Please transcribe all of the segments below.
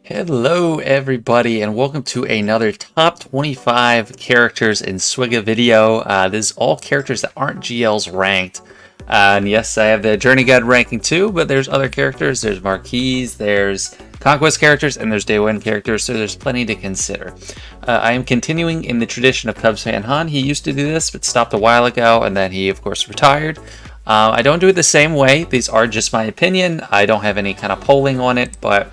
Hello everybody and welcome to another top 25 characters in SWGOH video. This is all characters that aren't GLs ranked. And yes, I have the Journey Guide ranking too, but there's other characters. There's Marquees, there's Conquest characters, and there's Day 1 characters, so there's plenty to consider. I am continuing in the tradition of Cubs fan Han. He used to do this, but stopped a while ago, and then he of course retired. I don't do it the same way. These are just my opinion. I don't have any kind of polling on it, but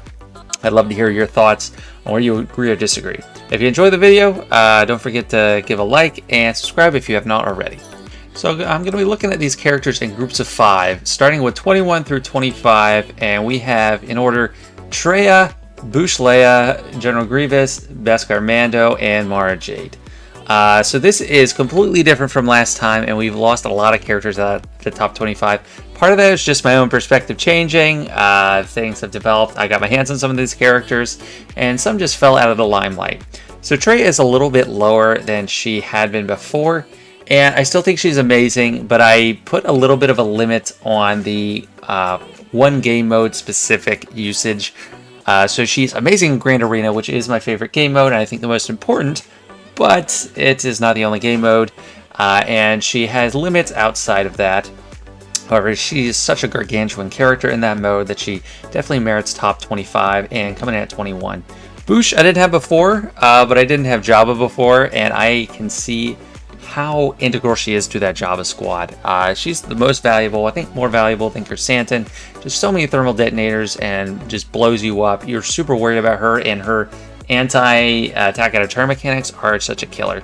I'd love to hear your thoughts on where you agree or disagree. If you enjoyed the video, don't forget to give a like and subscribe if you have not already. So I'm going to be looking at these characters in groups of 5, starting with 21 through 25, and we have in order Traya, Boushh Leia, General Grievous, Beskar Mando, and Mara Jade. So this is completely different from last time, and we've lost a lot of characters at the top 25. Part of that is just my own perspective changing. Things have developed. I got my hands on some of these characters, and some just fell out of the limelight. So Traya is a little bit lower than she had been before, and I still think she's amazing, but I put a little bit of a limit on the one game mode specific usage. So she's amazing in Grand Arena, which is my favorite game mode, and I think the most important, but it is not the only game mode, and she has limits outside of that. However, she is such a gargantuan character in that mode that she definitely merits top 25 and coming in at 21. Boushh I didn't have before, but I didn't have Jabba before, and I can see how integral she is to that Jabba squad. She's the most valuable, I think more valuable than Chrysanthemum. Just so many thermal detonators and just blows you up. You're super worried about her, and her anti-attack out of turn mechanics are such a killer.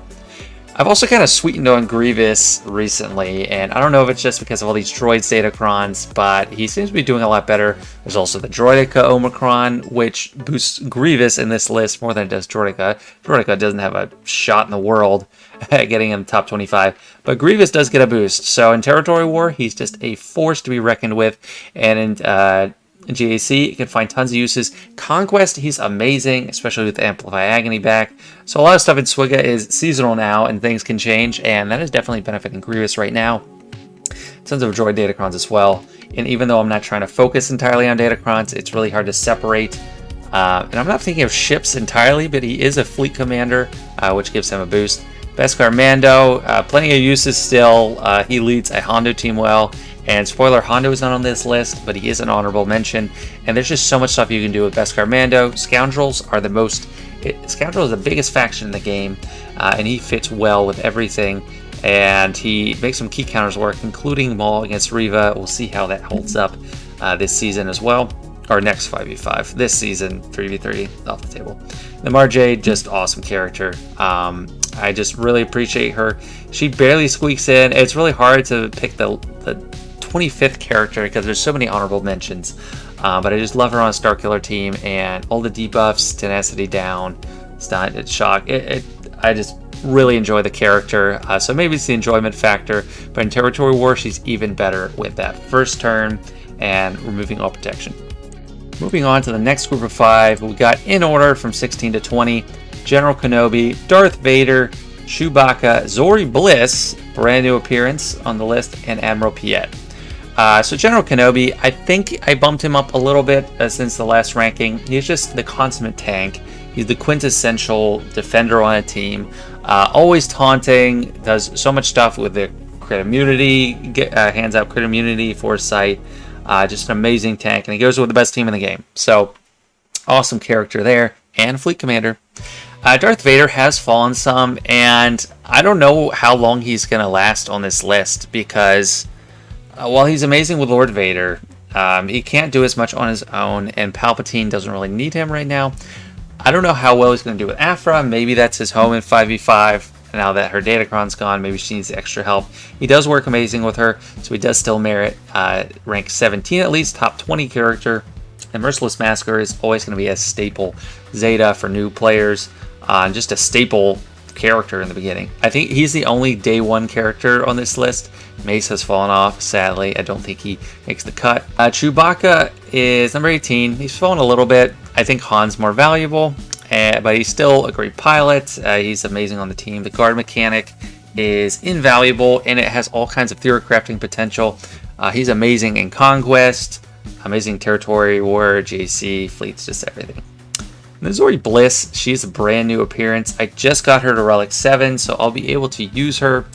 I've also kind of sweetened on Grievous recently, and I don't know if it's just because of all these droids datacrons, but he seems to be doing a lot better. There's also the Droideka Omicron, which boosts Grievous in this list more than it does Droideka. Droideka doesn't have a shot in the world at getting in the top 25, but Grievous does get a boost. So in Territory War, he's just a force to be reckoned with, and in GAC, you can find tons of uses. Conquest, he's amazing, especially with Amplify Agony back. So a lot of stuff in SWGOH is seasonal now, and things can change, and that is definitely benefiting Grievous right now. Tons of droid datacrons as well. And even though I'm not trying to focus entirely on datacrons, it's really hard to separate. And I'm not thinking of ships entirely, but he is a fleet commander, which gives him a boost. Beskar Mando, plenty of uses still. He leads a Hondo team well. And spoiler, Hondo is not on this list, but he is an honorable mention. And there's just so much stuff you can do with Beskar Mando. Scoundrels are the most... Scoundrel is the biggest faction in the game, and he fits well with everything. And he makes some key counters work, including Maul against Reva. We'll see how that holds up this season as well. Or next 5v5. This season, 3v3 off the table. The Mara Jade, just awesome character. I just really appreciate her. She barely squeaks in. It's really hard to pick the 25th character because there's so many honorable mentions, but I just love her on a Starkiller team, and all the debuffs, tenacity down, stun, shock. I just really enjoy the character, so maybe it's the enjoyment factor, but in Territory War she's even better with that first turn and removing all protection. Moving on to the next group of 5, we got in order from 16 to 20, General Kenobi, Darth Vader, Chewbacca, Zori Bliss, brand new appearance on the list, and Admiral Piet. So General Kenobi, I think I bumped him up a little bit since the last ranking. He's just the consummate tank. He's the quintessential defender on a team. Always taunting, does so much stuff with the crit immunity, hands out crit immunity, foresight. Just an amazing tank, and he goes with the best team in the game. So awesome character there, and fleet commander. Darth Vader has fallen some, and I don't know how long he's going to last on this list, because while he's amazing with Lord Vader, he can't do as much on his own, and Palpatine doesn't really need him right now. I don't know how well he's going to do with Aphra. Maybe that's his home in 5v5. Now that her datacron's gone, maybe she needs extra help. He does work amazing with her, so he does still merit rank 17 at least, top 20 character. And Merciless Massacre is always going to be a staple Zeta for new players, just a staple character in the beginning. I think he's the only day 1 character on this list. Mace has fallen off, sadly. I don't think he makes the cut. Chewbacca is number 18. He's fallen a little bit. I think Han's more valuable, but he's still a great pilot. He's amazing on the team. The guard mechanic is invaluable, and it has all kinds of theory crafting potential. He's amazing in Conquest, amazing Territory War, JC, fleets, just everything. Missouri Bliss, she's a brand new appearance. I just got her to Relic 7, so I'll be able to use her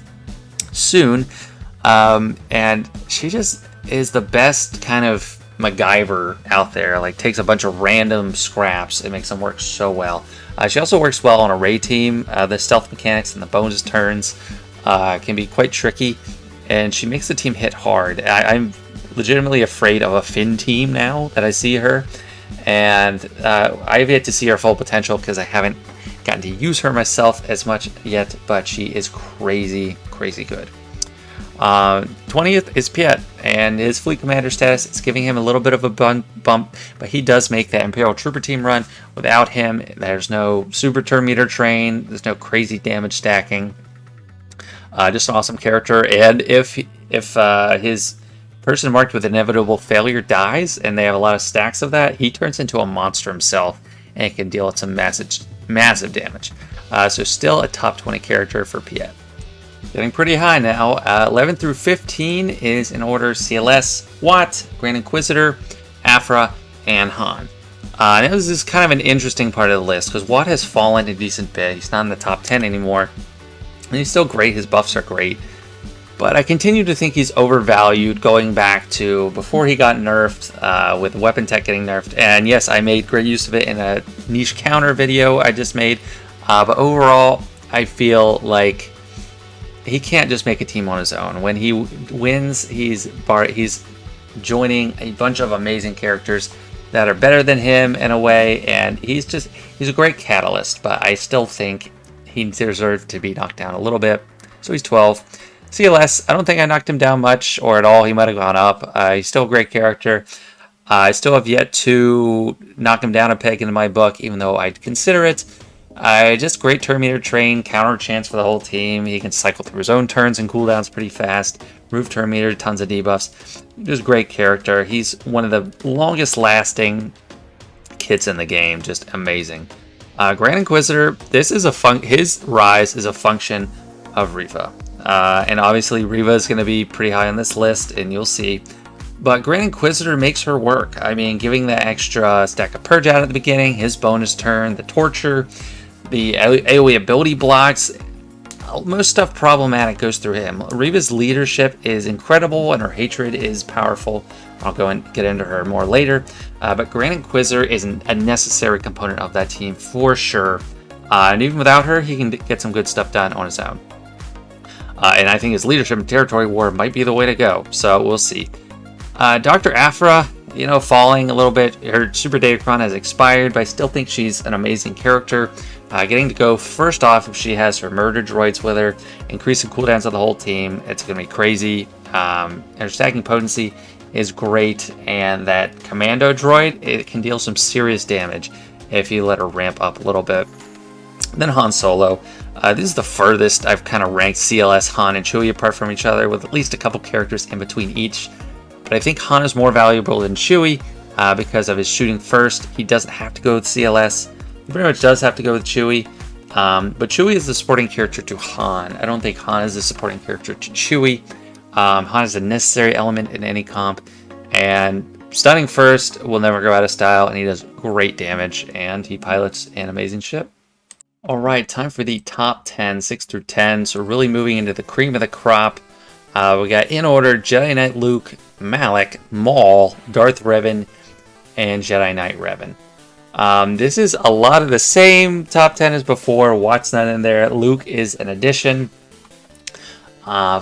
soon. And she just is the best kind of MacGyver out there. Like, takes a bunch of random scraps and makes them work so well. She also works well on a raid team. The stealth mechanics and the bonus turns can be quite tricky, and she makes the team hit hard. I'm legitimately afraid of a Finn team now that I see her, and I've yet to see her full potential because I haven't gotten to use her myself as much yet, but she is crazy good. 20th is Piet, and his fleet commander status is giving him a little bit of a bump, but he does make that Imperial Trooper team run. Without him, there's no super turn meter train, there's no crazy damage stacking. Just an awesome character, and if his person marked with inevitable failure dies, and they have a lot of stacks of that, he turns into a monster himself, and can deal some massive damage. So still a top 20 character for Piet. Getting pretty high now. 11 through 15 is in order: CLS, Watt, Grand Inquisitor, Aphra, and Han. Now this is kind of an interesting part of the list, because Watt has fallen a decent bit. He's not in the top 10 anymore. And he's still great, his buffs are great. But I continue to think he's overvalued, going back to before he got nerfed, with weapon tech getting nerfed. And yes, I made great use of it in a niche counter video I just made. But overall, I feel like he can't just make a team on his own. When he wins, he's joining a bunch of amazing characters that are better than him in a way, and he's a great catalyst, but I still think he deserved to be knocked down a little bit. So he's 12. CLS, I don't think I knocked him down much or at all. He might have gone up. He's still a great character. I still have yet to knock him down a peg in my book, even though I'd consider it. Just great turn meter train, counter chance for the whole team. He can cycle through his own turns and cooldowns pretty fast. Move turn meter, tons of debuffs. Just a great character. He's one of the longest lasting kits in the game. Just amazing. Grand Inquisitor, his rise is a function of Riva. And obviously Riva is going to be pretty high on this list, and you'll see. But Grand Inquisitor makes her work. I mean, giving the extra stack of Purge out at the beginning, his bonus turn, the Torture, the AoE ability blocks, most stuff problematic goes through him. Riva's leadership is incredible, and her hatred is powerful. I'll go and get into her more later. But Grand Inquisitor is a necessary component of that team for sure. And even without her, he can get some good stuff done on his own. And I think his leadership in Territory War might be the way to go. So we'll see. Dr. Aphra, falling a little bit. Her Super Datacron has expired, but I still think she's an amazing character. Getting to go first off if she has her murder droids with her, increasing cooldowns of the whole team. It's going to be crazy. Her stacking potency is great, and that commando droid, it can deal some serious damage if you let her ramp up a little bit. Then Han Solo. This is the furthest I've kind of ranked CLS, Han, and Chewie apart from each other, with at least a couple characters in between each. But I think Han is more valuable than Chewie because of his shooting first. He doesn't have to go with CLS. He pretty much does have to go with Chewie. But Chewie is the supporting character to Han. I don't think Han is the supporting character to Chewie. Han is a necessary element in any comp. And stunning first will never go out of style, and he does great damage, and he pilots an amazing ship. Alright, time for the top 10, 6 through 10. So we're really moving into the cream of the crop. We got in order Jedi Knight Luke, Malak, Maul, Darth Revan, and Jedi Knight Revan. This is a lot of the same top 10 as before. Watt's not in there. Luke is an addition.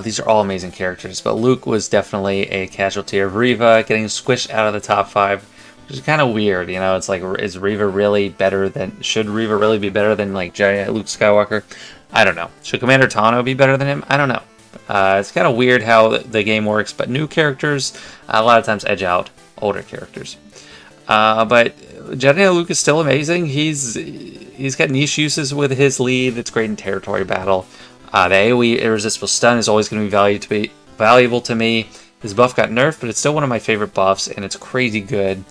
These are all amazing characters, but Luke was definitely a casualty of Riva, getting squished out of the top 5, which is kind of weird. It's like, is Riva really better than... Should Riva really be better than, like, Jedi Luke Skywalker? I don't know. Should Commander Tano be better than him? I don't know. It's kind of weird how the game works, but new characters a lot of times edge out older characters. But Jedi Knight Luke is still amazing. He's got niche uses with his lead. It's great in territory battle. The AoE irresistible stun is always going to be valuable to me. His buff got nerfed, but it's still one of my favorite buffs, and it's crazy good.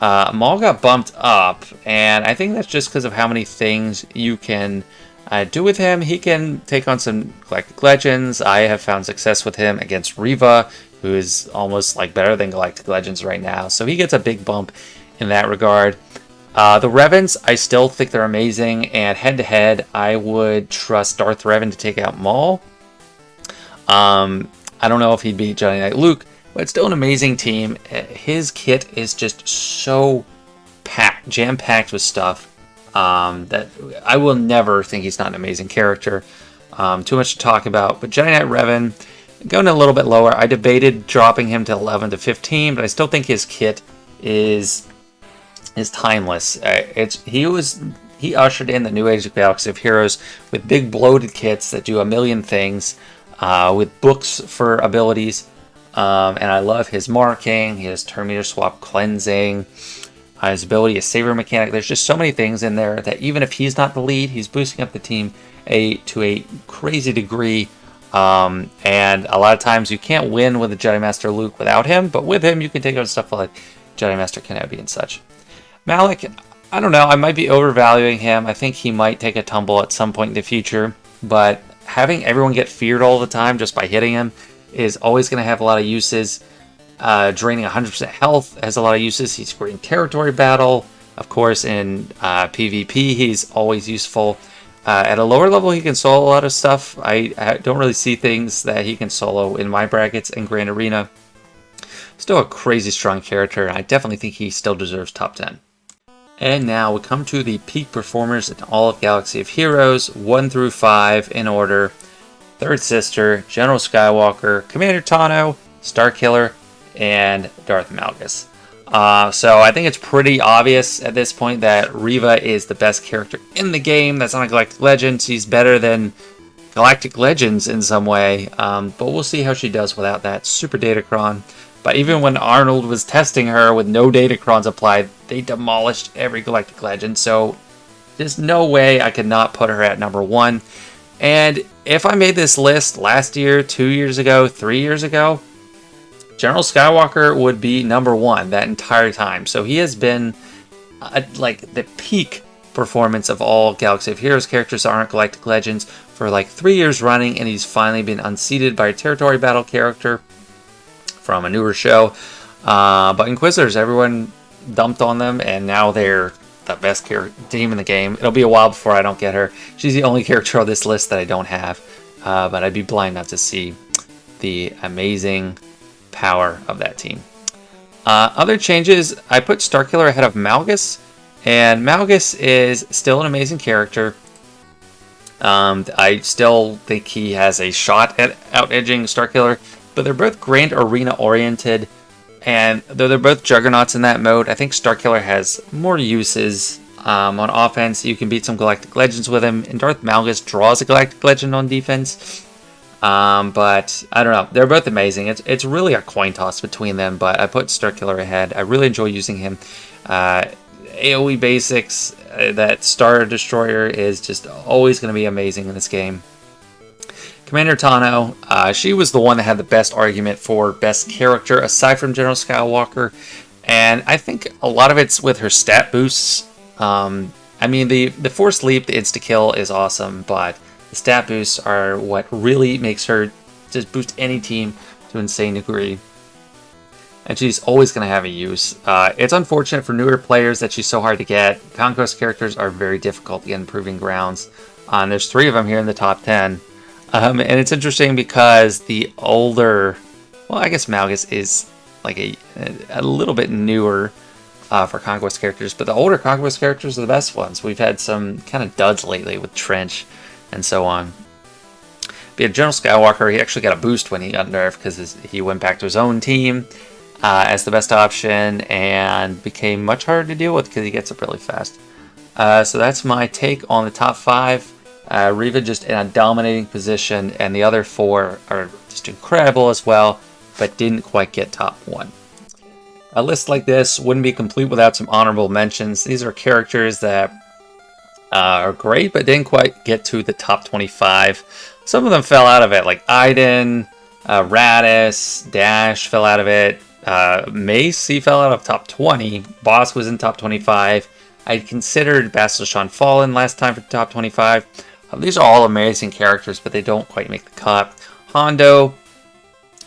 Maul got bumped up, and I think that's just because of how many things you can do with him. He can take on some Galactic Legends. I have found success with him against Riva, who is almost like better than Galactic Legends right now. So he gets a big bump in that regard. The Revens, I still think they're amazing, and head-to-head, I would trust Darth Revan to take out Maul. I don't know if he'd beat Jedi Knight Luke, but it's still an amazing team. His kit is just so packed, jam-packed with stuff, that I will never think he's not an amazing character. Too much to talk about, but Jedi Knight Revan, going a little bit lower. I debated dropping him to 11 to 15, but I still think his kit is timeless. He ushered in the new age of Galaxy of Heroes with big bloated kits that do a million things, with books for abilities, and I love his marking, his turn meter swap cleansing, his ability to saver mechanic. There's just so many things in there that even if he's not the lead, he's boosting up the team to a crazy degree. And a lot of times you can't win with a Jedi Master Luke without him, but with him you can take out stuff like Jedi Master Kenobi and such. Malik, I don't know, I might be overvaluing him. I think he might take a tumble at some point in the future, but having everyone get feared all the time just by hitting him is always going to have a lot of uses. Draining 100% health has a lot of uses. He's great in territory battle. Of course, in PvP, he's always useful. At a lower level, he can solo a lot of stuff. I don't really see things that he can solo in my brackets in Grand Arena. Still a crazy strong character, and I definitely think he still deserves top 10. And now we come to the peak performers in all of Galaxy of Heroes, 1 through 5 in order. Third Sister, General Skywalker, Commander Tano, Starkiller, and Darth Malgus. So I think it's pretty obvious at this point that Reva is the best character in the game. That's not Galactic Legends. She's better than Galactic Legends in some way, but we'll see how she does without that super Datacron. But even when Arnold was testing her with no Datacrons applied, they demolished every Galactic Legend, so there's no way I could not put her at number 1. And if I made this list last year, 2 years ago, 3 years ago, General Skywalker would be number 1 that entire time. So he has been like the peak performance of all Galaxy of Heroes characters that aren't Galactic Legends for like 3 years running, and he's finally been unseated by a territory battle character from a newer show. But Inquisitors, everyone dumped on them, and now they're the best team in the game. It'll be a while before I don't get her. She's the only character on this list that I don't have, but I'd be blind not to see the amazing power of that team. Other changes, I put Starkiller ahead of Malgus, and Malgus is still an amazing character. I still think he has a shot at out-edging Starkiller, but they're both Grand Arena oriented, and though they're both juggernauts in that mode, I think Starkiller has more uses. On offense, you can beat some Galactic Legends with him, and Darth Malgus draws a Galactic Legend on defense. But I don't know, they're both amazing. It's really a coin toss between them, but I put Starkiller ahead. I really enjoy using him. AoE basics, that Star Destroyer is just always going to be amazing in this game. Commander Tano, she was the one that had the best argument for best character aside from General Skywalker, and I think a lot of it's with her stat boosts. I mean, the Force Leap, the insta-kill is awesome, but the stat boosts are what really makes her just boost any team to an insane degree. And she's always going to have a use. It's unfortunate for newer players that she's so hard to get. Conquest characters are very difficult to get in Proving Grounds. And there's 3 of them here in the top 10. And it's interesting because the older... Well, I guess Malgus is like a little bit newer for Conquest characters. But the older Conquest characters are the best ones. We've had some kind of duds lately with Trench and so on. But yeah, General Skywalker, he actually got a boost when he got nerfed because he went back to his own team as the best option and became much harder to deal with because he gets up really fast. So that's my take on the top 5. Reva just in a dominating position, and the other 4 are just incredible as well, but didn't quite get top 1. A list like this wouldn't be complete without some honorable mentions. These are characters that are great, but didn't quite get to the top 25. Some of them fell out of it, like Iden, Radis, Dash fell out of it. Mace, he fell out of top 20. Boss was in top 25. I considered Bastila Fallen last time for top 25. These are all amazing characters, but they don't quite make the cut. Hondo,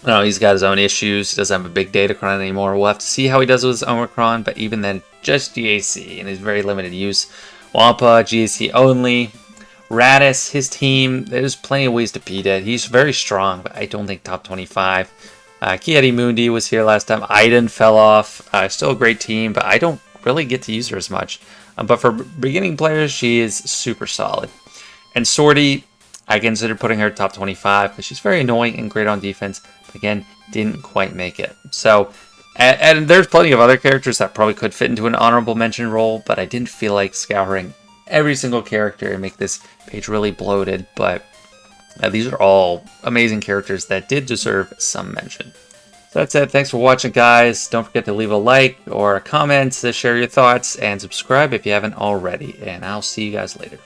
he's got his own issues. He doesn't have a big Datacron anymore. We'll have to see how he does with his Omicron, but even then, just GAC and his very limited use. Wampa, GAC only. Radis, his team, there's plenty of ways to beat it. He's very strong, but I don't think top 25. Kiedi Mundi was here last time. Iden fell off. Still a great team, but I don't really get to use her as much. But for beginning players, she is super solid. And Sortie, I considered putting her top 25 because she's very annoying and great on defense. But again, didn't quite make it. So, and there's plenty of other characters that probably could fit into an honorable mention role, but I didn't feel like scouring every single character and make this page really bloated. But these are all amazing characters that did deserve some mention. So that's it. Thanks for watching, guys. Don't forget to leave a like or a comment to share your thoughts and subscribe if you haven't already. And I'll see you guys later.